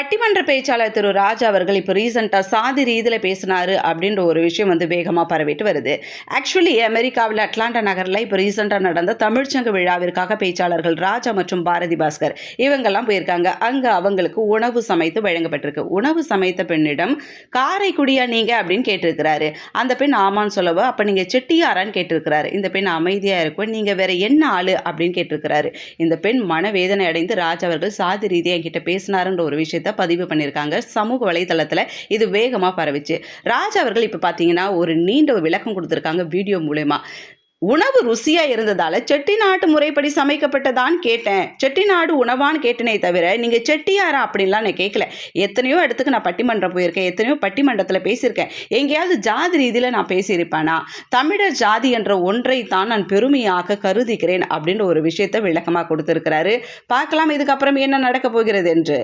பட்டிமன்ற பேச்சாளர் திரு ராஜ் அவர்கள் இப்போ ரீசெண்டாக சாதி ரீதியில் பேசினாரு அப்படின்ற ஒரு விஷயம் வந்து வேகமாக பரவிட்டு வருது. ஆக்சுவலி அமெரிக்காவில் அட்லாண்டா நகரில் இப்போ ரீசெண்டாக நடந்த தமிழ்ச்சங்க விழாவிற்காக பேச்சாளர்கள் ராஜா மற்றும் பாரதி பாஸ்கர் இவங்கெல்லாம் போயிருக்காங்க. அங்கே அவங்களுக்கு உணவு சமைத்து வழங்கப்பட்டிருக்கு. உணவு சமைத்த பெண்ணிடம் காரைக்குடியா நீங்க அப்படின்னு கேட்டிருக்கிறாரு. அந்த பெண் ஆமான்னு சொல்லவோ, அப்போ நீங்கள் செட்டியாரான்னு கேட்டிருக்கிறாரு. இந்த பெண் அமைதியாக இருக்கும், நீங்கள் வேற என்ன ஆளு அப்படின்னு கேட்டிருக்கிறாரு. இந்த பெண் மனவேதனை அடைந்து ராஜ் அவர்கள் சாதி ரீதியாக என்கிட்ட பேசினாருன்ற ஒரு விஷயத்தை பதிவு பண்ணியிருக்காங்க. சமூக வலைதளத்தில் இது வேகமாக பரவிச்சு. ராஜ் அவர்கள் இப்போ பார்த்தீங்கன்னா ஒரு நீண்ட விளக்கம் கொடுத்துருக்காங்க வீடியோ மூலமா. உணவு ருசியா இருந்ததால செட்டிநாட்டு முறைப்படி சமைக்கப்பட்டதான் கேட்டேன். செட்டிநாடு உணவான்னு கேட்டனே தவிர நீங்க செட்டியாரா அப்படின்லாம் நான் கேட்கல. எத்தனையோ இடத்துக்கு நான் பட்டிமன்றம் போயிருக்கேன், எத்தனையோ பட்டிமன்றத்தில் பேசியிருக்கேன். எங்கேயாவது ஜாதி ரீதியில் நான் பேசியிருப்பேனா? தமிழர் ஜாதி என்ற ஒன்றை தான் நான் பெருமையாக கருதுகிறேன் அப்படின்ற ஒரு விஷயத்தை விளக்கமாக கொடுத்திருக்கிறாரு. பார்க்கலாம் இதுக்கப்புறம் என்ன நடக்க போகிறது என்று.